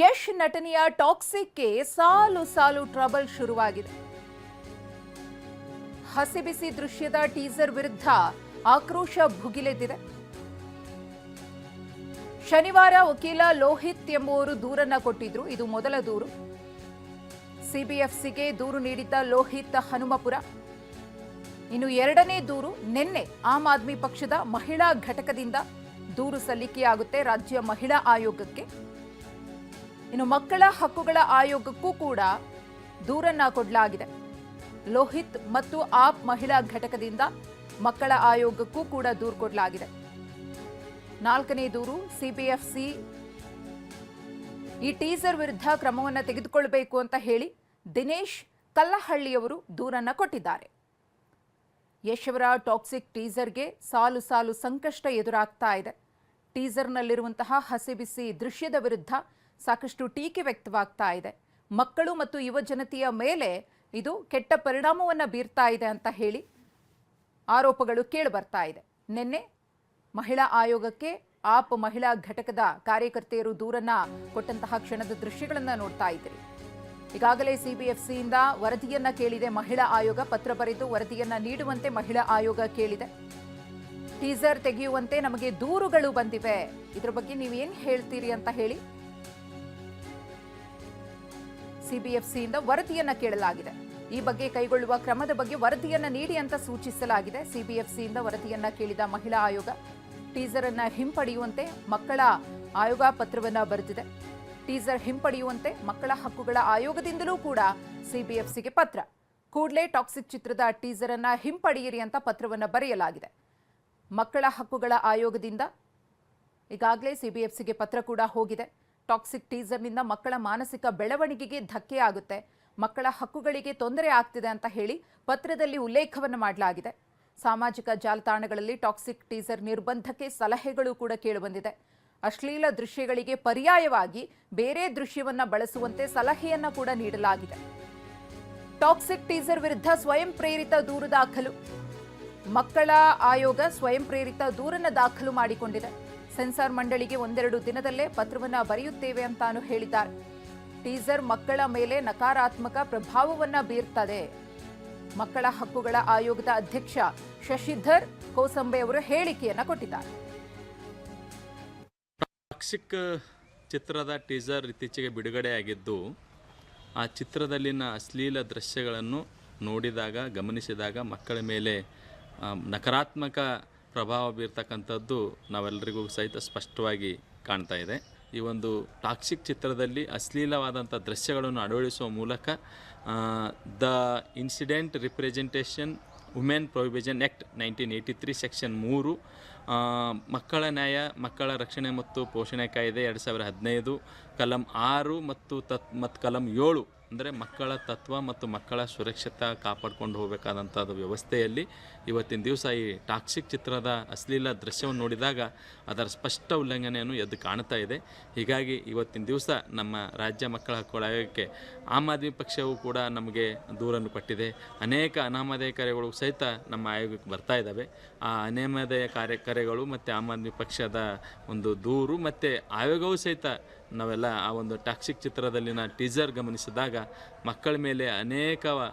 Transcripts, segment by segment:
ಯಶ್ ನಟನೆಯ ಟಾಕ್ಸಿಕ್ಗೆ ಸಾಲು ಸಾಲು ಟ್ರಬಲ್ ಶುರುವಾಗಿದೆ. ಹಸಿಬಿಸಿ ದೃಶ್ಯದ ಟೀಸರ್ ವಿರುದ್ಧ ಆಕ್ರೋಶ ಭುಗಿಲೆದ್ದಿದೆ. ಶನಿವಾರ ವಕೀಲ ಲೋಹಿತ್ ಎಂಬುವರು ದೂರನ್ನ ಕೊಟ್ಟಿದ್ರು. ಇದು ಮೊದಲ ದೂರು. ಸಿಬಿಎಫ್ಸಿಗೆ ದೂರು ನೀಡಿದ್ದ ಲೋಹಿತ್ ಹನುಮಪುರ. ಇನ್ನು ಎರಡನೇ ದೂರು ನಿನ್ನೆ ಆಮ್ ಆದ್ಮಿ ಪಕ್ಷದ ಮಹಿಳಾ ಘಟಕದಿಂದ ದೂರು ಸಲ್ಲಿಕೆಯಾಗುತ್ತೆ ರಾಜ್ಯ ಮಹಿಳಾ ಆಯೋಗಕ್ಕೆ. ಇನ್ನು ಮಕ್ಕಳ ಹಕ್ಕುಗಳ ಆಯೋಗಕ್ಕೂ ಕೂಡ ದೂರನ್ನ ಕೊಡಲಾಗಿದೆ. ಲೋಹಿತ್ ಮತ್ತು ಆಪ್ ಮಹಿಳಾ ಘಟಕದಿಂದ ಮಕ್ಕಳ ಆಯೋಗಕ್ಕೂ ಕೂಡ ದೂರು ಕೊಡಲಾಗಿದೆ. ನಾಲ್ಕನೇ ದೂರು ಸಿಬಿಎಫ್ಸಿ ಈ ಟೀಸರ್ ವಿರುದ್ಧ ಕ್ರಮವನ್ನು ತೆಗೆದುಕೊಳ್ಳಬೇಕು ಅಂತ ಹೇಳಿ ದಿನೇಶ್ ಕಲ್ಲಹಳ್ಳಿಯವರು ದೂರನ್ನ ಕೊಟ್ಟಿದ್ದಾರೆ. ಯಶ್ ಅವರ ಟಾಕ್ಸಿಕ್ ಟೀಸರ್ಗೆ ಸಾಲು ಸಾಲು ಸಂಕಷ್ಟ ಎದುರಾಗ್ತಾ ಇದೆ. ಟೀಸರ್ನಲ್ಲಿರುವಂತಹ ಹಸಿಬಿಸಿ ದೃಶ್ಯದ ವಿರುದ್ಧ ಸಾಕಷ್ಟು ಟೀಕೆ ವ್ಯಕ್ತವಾಗ್ತಾ ಇದೆ. ಮಕ್ಕಳು ಮತ್ತು ಯುವ ಜನತೆಯ ಮೇಲೆ ಇದು ಕೆಟ್ಟ ಪರಿಣಾಮವನ್ನು ಬೀರ್ತಾ ಇದೆ ಅಂತ ಹೇಳಿ ಆರೋಪಗಳು ಕೇಳಿ ಬರ್ತಾ ಇದೆ. ನಿನ್ನೆ ಮಹಿಳಾ ಆಯೋಗಕ್ಕೆ ಆಪ್ ಮಹಿಳಾ ಘಟಕದ ಕಾರ್ಯಕರ್ತೆಯರು ದೂರನ್ನ ಕೊಟ್ಟಂತಹ ಕ್ಷಣದ ದೃಶ್ಯಗಳನ್ನ ನೋಡ್ತಾ ಇದ್ದೀರಿ. ಈಗಾಗಲೇ ಸಿಬಿಎಫ್ಸಿಯಿಂದ ವರದಿಯನ್ನ ಕೇಳಿದೆ ಮಹಿಳಾ ಆಯೋಗ. ಪತ್ರ ಬರೆದು ವರದಿಯನ್ನ ನೀಡುವಂತೆ ಮಹಿಳಾ ಆಯೋಗ ಕೇಳಿದೆ. ಟೀಸರ್ ತೆಗೆಯುವಂತೆ ನಮಗೆ ದೂರುಗಳು ಬಂದಿವೆ, ಇದರ ಬಗ್ಗೆ ನೀವೇನ್ ಹೇಳ್ತೀರಿ ಅಂತ ಹೇಳಿ ಸಿಬಿಎಫ್ಸಿಯಿಂದ ವರದಿಯನ್ನ ಕೇಳಲಾಗಿದೆ. ಈ ಬಗ್ಗೆ ಕೈಗೊಳ್ಳುವ ಕ್ರಮದ ಬಗ್ಗೆ ವರದಿಯನ್ನ ನೀಡಿ ಅಂತ ಸೂಚಿಸಲಾಗಿದೆ. ಸಿಬಿಎಫ್ಸಿಯಿಂದ ವರದಿಯನ್ನ ಕೇಳಿದ ಮಹಿಳಾ ಆಯೋಗ ಟೀಸರ್ ಅನ್ನ ಹಿಂಪಡೆಯುವಂತೆ ಮಕ್ಕಳ ಆಯೋಗ ಪತ್ರವನ್ನ ಬರೆದಿದೆ. ಟೀಸರ್ ಹಿಂಪಡೆಯುವಂತೆ ಮಕ್ಕಳ ಹಕ್ಕುಗಳ ಆಯೋಗದಿಂದಲೂ ಕೂಡ ಸಿಬಿಎಫ್ಸಿಗೆ ಪತ್ರ. ಕೂಡಲೇ ಟಾಕ್ಸಿಕ್ ಚಿತ್ರದ ಟೀಸರ್ ಅನ್ನ ಹಿಂಪಡೆಯಿರಿ ಅಂತ ಪತ್ರವನ್ನ ಬರೆಯಲಾಗಿದೆ. ಮಕ್ಕಳ ಹಕ್ಕುಗಳ ಆಯೋಗದಿಂದ ಈಗಾಗಲೇ ಸಿಬಿಎಫ್ಸಿಗೆ ಪತ್ರ ಕೂಡ ಹೋಗಿದೆ. ಟಾಕ್ಸಿಕ್ ಟೀಸರ್ನಿಂದ ಮಕ್ಕಳ ಮಾನಸಿಕ ಬೆಳವಣಿಗೆಗೆ ಧಕ್ಕೆ ಆಗುತ್ತೆ, ಮಕ್ಕಳ ಹಕ್ಕುಗಳಿಗೆ ತೊಂದರೆ ಆಗ್ತಿದೆ ಅಂತ ಹೇಳಿ ಪತ್ರದಲ್ಲಿ ಉಲ್ಲೇಖವನ್ನು ಮಾಡಲಾಗಿದೆ. ಸಾಮಾಜಿಕ ಜಾಲತಾಣಗಳಲ್ಲಿ ಟಾಕ್ಸಿಕ್ ಟೀಸರ್ ನಿರ್ಬಂಧಕ್ಕೆ ಸಲಹೆಗಳು ಕೂಡ ಕೇಳಿಬಂದಿದೆ. ಅಶ್ಲೀಲ ದೃಶ್ಯಗಳಿಗೆ ಪರ್ಯಾಯವಾಗಿ ಬೇರೆ ದೃಶ್ಯವನ್ನ ಬಳಸುವಂತೆ ಸಲಹೆಯನ್ನ ಕೂಡ ನೀಡಲಾಗಿದೆ. ಟಾಕ್ಸಿಕ್ ಟೀಸರ್ ವಿರುದ್ಧ ಸ್ವಯಂ ಪ್ರೇರಿತ ದೂರು ದಾಖಲು. ಮಕ್ಕಳ ಆಯೋಗ ಸ್ವಯಂ ಪ್ರೇರಿತ ದೂರನ್ನ ದಾಖಲು ಮಾಡಿಕೊಂಡಿದೆ. ಸೆನ್ಸಾರ್ ಮಂಡಳಿಗೆ ಒಂದೆರಡು ದಿನದಲ್ಲೇ ಪತ್ರವನ್ನ ಬರೆಯುತ್ತೇವೆ ಅಂತಾನು ಹೇಳಿದ್ದಾರೆ. ಟೀಸರ್ ಮಕ್ಕಳ ಮೇಲೆ ನಕಾರಾತ್ಮಕ ಪ್ರಭಾವವನ್ನ ಬೀರ್ತದೆ. ಮಕ್ಕಳ ಹಕ್ಕುಗಳ ಆಯೋಗದ ಅಧ್ಯಕ್ಷ ಶಶಿಧರ್ ಕೋಸಂಬೆ ಅವರು ಹೇಳಿಕೆಯನ್ನ ಕೊಟ್ಟಿದ್ದಾರೆ. ಟಾಕ್ಸಿಕ್ ಚಿತ್ರದ ಟೀಸರ್ ಇತ್ತೀಚೆಗೆ ಬಿಡುಗಡೆಯಾಗಿದ್ದು, ಆ ಚಿತ್ರದಲ್ಲಿನ ಅಶ್ಲೀಲ ದೃಶ್ಯಗಳನ್ನು ನೋಡಿದಾಗ ಗಮನಿಸಿದಾಗ ಮಕ್ಕಳ ಮೇಲೆ ನಕಾರಾತ್ಮಕ ಪ್ರಭಾವ ಬೀರ್ತಕ್ಕಂಥದ್ದು ನಾವೆಲ್ಲರಿಗೂ ಸಹಿತ ಸ್ಪಷ್ಟವಾಗಿ ಕಾಣ್ತಾ ಇದೆ. ಈ ಒಂದು ಟಾಕ್ಸಿಕ್ ಚಿತ್ರದಲ್ಲಿ ಅಶ್ಲೀಲವಾದಂಥ ದೃಶ್ಯಗಳನ್ನು ಅಳವಡಿಸುವ ಮೂಲಕ the incident representation women prohibition act 1983 section 3, ಮಕ್ಕಳ ನ್ಯಾಯ ಮಕ್ಕಳ ರಕ್ಷಣೆ ಮತ್ತು ಪೋಷಣೆ ಕಾಯ್ದೆ 2015 ಕಲಂ 6 ಮತ್ತು ಕಲಂ 7 ಅಂದರೆ ಮಕ್ಕಳ ತತ್ವ ಮತ್ತು ಮಕ್ಕಳ ಸುರಕ್ಷತೆ ಕಾಪಾಡಿಕೊಂಡು ಹೋಗಬೇಕಾದಂಥದ್ದು ವ್ಯವಸ್ಥೆಯಲ್ಲಿ ಇವತ್ತಿನ ದಿವಸ ಈ ಟಾಕ್ಸಿಕ್ ಚಿತ್ರದ ಅಶ್ಲೀಲ ದೃಶ್ಯವನ್ನು ನೋಡಿದಾಗ ಅದರ ಸ್ಪಷ್ಟ ಉಲ್ಲಂಘನೆಯನ್ನು ಎದ್ದು ಕಾಣ್ತಾ ಇದೆ. ಹೀಗಾಗಿ ಇವತ್ತಿನ ದಿವಸ ನಮ್ಮ ರಾಜ್ಯ ಮಕ್ಕಳ ಹಕ್ಕುಗಳ ಆಯೋಗಕ್ಕೆ ಆಮ್ ಆದ್ಮಿ ಪಕ್ಷವು ಕೂಡ ನಮಗೆ ದೂರನ್ನು ಕೊಟ್ಟಿದೆ. ಅನೇಕ ಅನಾಮಧೇಯ ಕರೆಗಳು ಸಹಿತ ನಮ್ಮ ಆಯೋಗಕ್ಕೆ ಬರ್ತಾ ಇದ್ದಾವೆ. ಆ ಅನಾಮಧೇಯ ಕರೆಗಳು ಮತ್ತು ಆಮ್ ಆದ್ಮಿ ಪಕ್ಷದ ಒಂದು ದೂರು ಮತ್ತು ಆಯೋಗವೂ ಸಹಿತ ನಾವೆಲ್ಲ ಆ ಒಂದು ಟಾಕ್ಸಿಕ್ ಚಿತ್ರದಲ್ಲಿನ ಟೀಸರ್ ಗಮನಿಸಿದಾಗ ಮಕ್ಕಳ ಮೇಲೆ ಅನೇಕ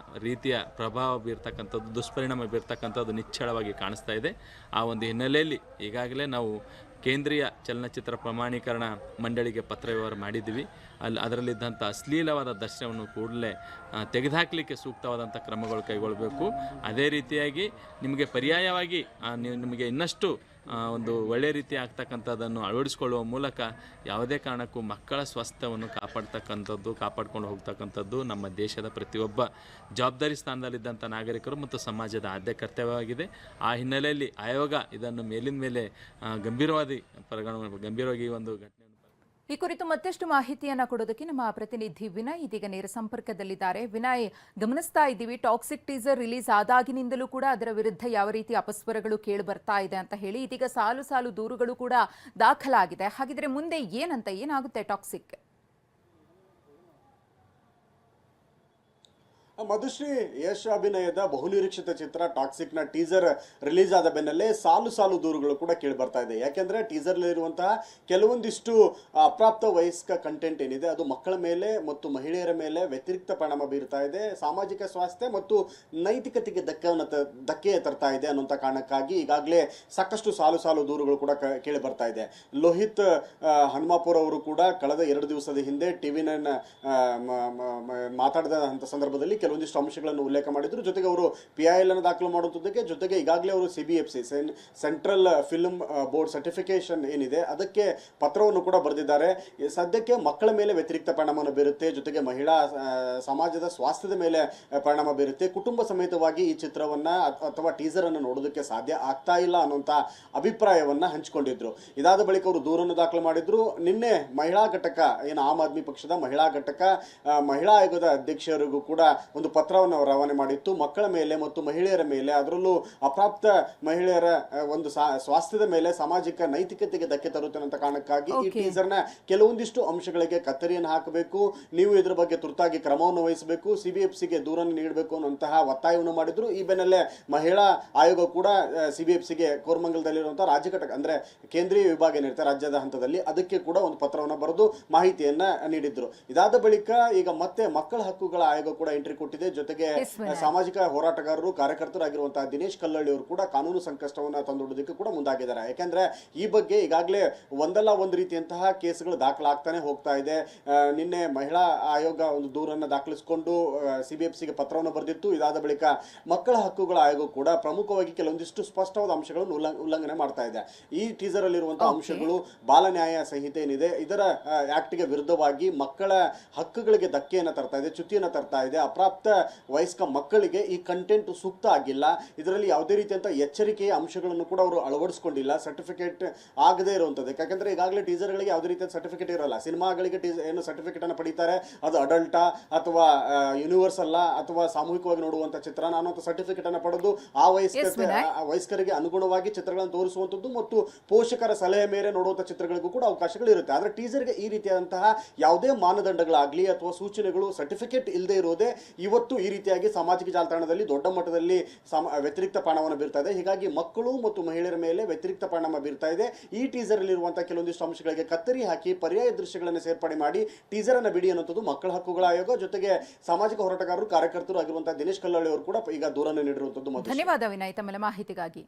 ರೀತಿಯ ಪ್ರಭಾವ ಬೀರ್ತಕ್ಕಂಥದ್ದು, ದುಷ್ಪರಿಣಾಮ ಬೀರ್ತಕ್ಕಂಥದ್ದು ನಿಚ್ಚಳವಾಗಿ ಕಾಣಿಸ್ತಾ ಇದೆ. ಆ ಒಂದು ಹಿನ್ನೆಲೆಯಲ್ಲಿ ಈಗಾಗಲೇ ನಾವು ಕೇಂದ್ರೀಯ ಚಲನಚಿತ್ರ ಪ್ರಮಾಣೀಕರಣ ಮಂಡಳಿಗೆ ಪತ್ರ ವ್ಯವಹಾರ ಮಾಡಿದ್ದೀವಿ. ಅದರಲ್ಲಿದ್ದಂಥ ಅಶ್ಲೀಲವಾದ ದೃಶ್ಯವನ್ನು ಕೂಡಲೇ ತೆಗೆದುಹಾಕಲಿಕ್ಕೆ ಸೂಕ್ತವಾದಂಥ ಕ್ರಮಗಳು ಕೈಗೊಳ್ಳಬೇಕು. ಅದೇ ರೀತಿಯಾಗಿ ನಿಮಗೆ ಪರ್ಯಾಯವಾಗಿ ನಿಮಗೆ ಇನ್ನಷ್ಟು ಒಂದು ಒಳ್ಳೆಯ ರೀತಿ ಆಗ್ತಕ್ಕಂಥದ್ದನ್ನು ಅಳವಡಿಸಿಕೊಳ್ಳುವ ಮೂಲಕ ಯಾವುದೇ ಕಾರಣಕ್ಕೂ ಮಕ್ಕಳ ಸ್ವಾಸ್ಥ್ಯವನ್ನು ಕಾಪಾಡಿಕೊಂಡು ಹೋಗ್ತಕ್ಕಂಥದ್ದು ನಮ್ಮ ದೇಶದ ಪ್ರತಿಯೊಬ್ಬ ಜವಾಬ್ದಾರಿ ಸ್ಥಾನದಲ್ಲಿದ್ದಂಥ ನಾಗರಿಕರು ಮತ್ತು ಸಮಾಜದ ಆದ್ಯ ಕರ್ತವ್ಯವಾಗಿದೆ. ಆ ಹಿನ್ನೆಲೆಯಲ್ಲಿ ಆಯೋಗ ಇದನ್ನು ಮೇಲಿನ ಮೇಲೆ ಗಂಭೀರವಾಗಿ ಈ ಒಂದು ಘಟನೆ. ಈ ಕುರಿತು ಮತ್ತಷ್ಟು ಮಾಹಿತಿಯನ್ನ ಕೊಡೋದಕ್ಕೆ ನಮ್ಮ ಪ್ರತಿನಿಧಿ ವಿನಯ್ ಇದೀಗ ನೇರ ಸಂಪರ್ಕದಲ್ಲಿದ್ದಾರೆ. ವಿನಯ್, ಗಮನಿಸ್ತಾ ಇದ್ದೀವಿ ಟಾಕ್ಸಿಕ್ ಟೀಸರ್ ರಿಲೀಸ್ ಆದಾಗಿನಿಂದಲೂ ಕೂಡ ಅದರ ವಿರುದ್ಧ ಯಾವ ರೀತಿ ಅಪಸ್ವರಗಳು ಕೇಳಿ ಬರ್ತಾ ಇದೆ ಅಂತ ಹೇಳಿ ಇದೀಗ ಸಾಲು ಸಾಲು ದೂರುಗಳು ಕೂಡ ದಾಖಲಾಗಿದೆ. ಹಾಗಿದ್ರೆ ಮುಂದೆ ಏನಾಗುತ್ತೆ ಟಾಕ್ಸಿಕ್? ಮಧುಶ್ರೀ ಯಶ್ ಅಭಿನಯದ ಬಹುನಿರೀಕ್ಷಿತ ಚಿತ್ರ ಟಾಕ್ಸಿಕ್ ನ ಟೀಸರ್ ರಿಲೀಸ್ ಆದ ಬೆನ್ನಲ್ಲೇ ಸಾಲು ಸಾಲು ದೂರುಗಳು ಕೂಡ ಕೇಳಿ ಬರ್ತಾ ಇದೆ. ಯಾಕೆಂದ್ರೆ ಟೀಸರ್ ಇರುವಂತಹ ಕೆಲವೊಂದಿಷ್ಟು ಅಪ್ರಾಪ್ತ ವಯಸ್ಕ ಕಂಟೆಂಟ್ ಏನಿದೆ ಅದು ಮಕ್ಕಳ ಮೇಲೆ ಮತ್ತು ಮಹಿಳೆಯರ ಮೇಲೆ ವ್ಯತಿರಿಕ್ತ ಪರಿಣಾಮ ಬೀರ್ತಾ ಇದೆ, ಸಾಮಾಜಿಕ ಸ್ವಾಸ್ಥ್ಯ ಮತ್ತು ನೈತಿಕತೆಗೆ ಧಕ್ಕೆ ತರ್ತಾ ಇದೆ ಅನ್ನುವಂಥ ಕಾರಣಕ್ಕಾಗಿ ಈಗಾಗಲೇ ಸಾಕಷ್ಟು ಸಾಲು ಸಾಲು ದೂರುಗಳು ಕೂಡ ಕೇಳಿ ಬರ್ತಾ ಇದೆ. ಲೋಹಿತ್ ಹನುಮಾಪುರ್ ಅವರು ಕೂಡ ಕಳೆದ 2 ದಿವಸದ ಹಿಂದೆ ಟಿವಿ9 ಮಾತಾಡಿದಂಥ ಸಂದರ್ಭದಲ್ಲಿ ಕೆಲವೊಂದಿಷ್ಟು ಅಂಶಗಳನ್ನು ಉಲ್ಲೇಖ ಮಾಡಿದ್ರು. ಜೊತೆಗೆ ಅವರು PIL ಅನ್ನು ದಾಖಲು ಮಾಡುವುದಕ್ಕೆ ಜೊತೆಗೆ ಈಗಾಗಲೇ ಅವರು CBFC central film board certification ಏನಿದೆ ಅದಕ್ಕೆ ಪತ್ರವನ್ನು ಕೂಡ ಬರೆದಿದ್ದಾರೆ. ಸದ್ಯಕ್ಕೆ ಮಕ್ಕಳ ಮೇಲೆ ವ್ಯತಿರಿಕ್ತ ಪರಿಣಾಮವನ್ನು ಬೀರುತ್ತೆ, ಜೊತೆಗೆ ಮಹಿಳಾ ಸಮಾಜದ ಸ್ವಾಸ್ಥ್ಯದ ಮೇಲೆ ಪರಿಣಾಮ ಬೀರುತ್ತೆ. ಕುಟುಂಬ ಸಮೇತವಾಗಿ ಈ ಚಿತ್ರವನ್ನ ಅಥವಾ ಟೀಸರ್ ಅನ್ನು ನೋಡೋದಕ್ಕೆ ಸಾಧ್ಯ ಆಗ್ತಾ ಇಲ್ಲ ಅನ್ನುವಂಥ ಅಭಿಪ್ರಾಯವನ್ನ ಹಂಚಿಕೊಂಡಿದ್ರು. ಇದಾದ ಬಳಿಕ ಅವರು ದೂರನ್ನು ದಾಖಲು ಮಾಡಿದ್ರು. ನಿನ್ನೆ ಮಹಿಳಾ ಘಟಕ ಏನು ಆಮ್ ಆದ್ಮಿ ಪಕ್ಷದ ಮಹಿಳಾ ಘಟಕ ಮಹಿಳಾ ಆಯೋಗದ ಅಧ್ಯಕ್ಷರಿಗೂ ಕೂಡ ಒಂದು ಪತ್ರವನ್ನು ರವಾನೆ ಮಾಡಿತ್ತು. ಮಕ್ಕಳ ಮೇಲೆ ಮತ್ತು ಮಹಿಳೆಯರ ಮೇಲೆ, ಅದರಲ್ಲೂ ಅಪ್ರಾಪ್ತ ಮಹಿಳೆಯರ ಒಂದು ಸ್ವಾಸ್ಥ್ಯದ ಮೇಲೆ ಸಾಮಾಜಿಕ ನೈತಿಕತೆಗೆ ಧಕ್ಕೆ ತರುತ್ತೆ ಅಂತ ಕಾರಣಕ್ಕಾಗಿ ಈ ಟೀಸರ್ನ ಕೆಲವೊಂದಿಷ್ಟು ಅಂಶಗಳಿಗೆ ಕತ್ತರಿಯನ್ನು ಹಾಕಬೇಕು, ನೀವು ಇದರ ಬಗ್ಗೆ ತುರ್ತಾಗಿ ಕ್ರಮವನ್ನು ವಹಿಸಬೇಕು, CBFCಗೆ ದೂರನ್ನು ನೀಡಬೇಕು ಅನ್ನುವಂತಹ ಒತ್ತಾಯವನ್ನು ಮಾಡಿದ್ರು. ಈ ಬೆನ್ನಲ್ಲೇ ಮಹಿಳಾ ಆಯೋಗ ಕೂಡ CBFCಗೆ ಕೋರಮಂಗಲದಲ್ಲಿರುವಂತಹ ರಾಜ್ಯ ಘಟಕ ಅಂದ್ರೆ ಕೇಂದ್ರೀಯ ವಿಭಾಗ ಏನಿರುತ್ತೆ ರಾಜ್ಯದ ಹಂತದಲ್ಲಿ ಅದಕ್ಕೆ ಕೂಡ ಒಂದು ಪತ್ರವನ್ನು ಬರೆದು ಮಾಹಿತಿಯನ್ನ ನೀಡಿದ್ರು. ಇದಾದ ಬಳಿಕ ಈಗ ಮತ್ತೆ ಮಕ್ಕಳ ಹಕ್ಕುಗಳ ಆಯೋಗ ಕೂಡ ಎಂಟ್ರಿ ಕೊಟ್ಟಿದೆ. ಜೊತೆಗೆ ಸಾಮಾಜಿಕ ಹೋರಾಟಗಾರರು ಕಾರ್ಯಕರ್ತರಾಗಿರುವಂತಹ ದಿನೇಶ್ ಕಲ್ಲಳ್ಳಿ ಅವರು ಕೂಡ ಕಾನೂನು ಸಂಕಷ್ಟವನ್ನು ತಂದೊಡ್ಡೋದಕ್ಕೆ ಕೂಡ ಮುಂದಾಗಿದ್ದಾರೆ. ಯಾಕೆಂದ್ರೆ ಈ ಬಗ್ಗೆ ಈಗಾಗಲೇ ಒಂದಲ್ಲ ಒಂದು ರೀತಿಯಂತಹ ಕೇಸ್ಗಳು ದಾಖಲಾಗ್ತಾನೆ ಹೋಗ್ತಾ ಇದೆ. ನಿನ್ನೆ ಮಹಿಳಾ ಆಯೋಗ ಒಂದು ದೂರನ್ನು ದಾಖಲಿಸಿಕೊಂಡು CBFCಗೆ ಪತ್ರವನ್ನು ಬರೆದಿತ್ತು. ಇದಾದ ಬಳಿಕ ಮಕ್ಕಳ ಹಕ್ಕುಗಳ ಆಯೋಗ ಕೂಡ ಪ್ರಮುಖವಾಗಿ ಕೆಲವೊಂದಿಷ್ಟು ಸ್ಪಷ್ಟವಾದ ಅಂಶಗಳನ್ನು ಉಲ್ಲಂಘನೆ ಮಾಡ್ತಾ ಇದೆ. ಈ ಟೀಸರ್ ಅಲ್ಲಿರುವಂತಹ ಅಂಶಗಳು ಬಾಲ ನ್ಯಾಯ ಸಂಹಿತೆ ಏನಿದೆ ಇದರ ಆಕ್ಟ್ಗೆ ವಿರುದ್ಧವಾಗಿ ಮಕ್ಕಳ ಹಕ್ಕುಗಳಿಗೆ ಧಕ್ಕೆಯನ್ನು ತರ್ತಾ ಇದೆ, ಚ್ಯುತಿಯನ್ನು ತರ್ತಾ ಇದೆ. ಅಪ್ರಾಪ್ತ ವಯಸ್ಕ ಮಕ್ಕಳಿಗೆ ಈ ಕಂಟೆಂಟ್ ಸೂಕ್ತ ಆಗಿಲ್ಲ. ಇದರಲ್ಲಿ ಯಾವುದೇ ರೀತಿಯಂತ ಎಚ್ಚರಿಕೆಯ ಅಂಶಗಳನ್ನು ಕೂಡ ಅವರು ಅಳವಡಿಸಿಕೊಂಡಿಲ್ಲ. ಸರ್ಟಿಫಿಕೇಟ್ ಆಗದೇ ಇರುವಂಥದ್ದು. ಯಾಕಂದ್ರೆ ಈಗಾಗಲೇ ಟೀಸರ್ಗಳಿಗೆ ಯಾವುದೇ ರೀತಿಯ ಸರ್ಟಿಫಿಕೇಟ್ ಇರಲ್ಲ. ಸಿನಿಮಾಗಳಿಗೆ ಏನು ಸರ್ಟಿಫಿಕೇಟ್ ಅನ್ನು ಪಡೀತಾರೆ ಅದು ಅಡಲ್ಟಾ ಅಥವಾ ಯೂನಿವರ್ಸಲ್ ಅಥವಾ ಸಾಮೂಹಿಕವಾಗಿ ನೋಡುವಂಥ ಚಿತ್ರಣ ಅನ್ನುವಂಥ ಸರ್ಟಿಫಿಕೇಟ್ ಅನ್ನು ಪಡೆದು ಆ ವಯಸ್ಕರಿಗೆ ಅನುಗುಣವಾಗಿ ಚಿತ್ರಗಳನ್ನು ತೋರಿಸುವಂಥದ್ದು ಮತ್ತು ಪೋಷಕರ ಸಲಹೆ ಮೇರೆ ನೋಡುವಂಥ ಚಿತ್ರಗಳಿಗೂ ಕೂಡ ಅವಕಾಶಗಳು ಇರುತ್ತೆ. ಆದರೆ ಟೀಸರ್ಗೆ ಈ ರೀತಿಯಾದಂತಹ ಯಾವುದೇ ಮಾನದಂಡಗಳಾಗಲಿ ಅಥವಾ ಸೂಚನೆಗಳು ಸರ್ಟಿಫಿಕೇಟ್ ಇಲ್ಲದೆ ಇರೋದೇ ಇವತ್ತು ಈ ರೀತಿಯಾಗಿ ಸಾಮಾಜಿಕ ಜಾಲತಾಣದಲ್ಲಿ ದೊಡ್ಡ ಮಟ್ಟದಲ್ಲಿ ವ್ಯತಿರಿಕ್ತ ಪರಿಣಾಮವನ್ನು ಬೀರ್ತಾ ಇದೆ. ಹೀಗಾಗಿ ಮಕ್ಕಳು ಮತ್ತು ಮಹಿಳೆಯರ ಮೇಲೆ ವ್ಯತಿರಿಕ್ತ ಪರಿಣಾಮ ಬೀರ್ತಾ ಇದೆ. ಈ ಟೀಸರ್ ಅಲ್ಲಿರುವಂತಹ ಕೆಲವೊಂದಿಷ್ಟು ಅಂಶಗಳಿಗೆ ಕತ್ತರಿ ಹಾಕಿ ಪರ್ಯಾಯ ದೃಶ್ಯಗಳನ್ನು ಸೇರ್ಪಡೆ ಮಾಡಿ ಟೀಸರ್ ಅನ್ನು ಬಿಡಿ ಅನ್ನುವಂಥದ್ದು ಮಕ್ಕಳ ಹಕ್ಕುಗಳ ಆಯೋಗ ಜೊತೆಗೆ ಸಾಮಾಜಿಕ ಹೋರಾಟಗಾರರು ಕಾರ್ಯಕರ್ತರು ಆಗಿರುವಂತಹ ದಿನೇಶ್ ಕಲ್ಲಳ್ಳಿ ಅವರು ಕೂಡ ಈಗ ದೂರನ್ನು ನೀಡಿರುವಂಥದ್ದು. ಧನ್ಯವಾದ ವಿನಯ್ ತಮ್ಮ ಮಾಹಿತಿಗಾಗಿ.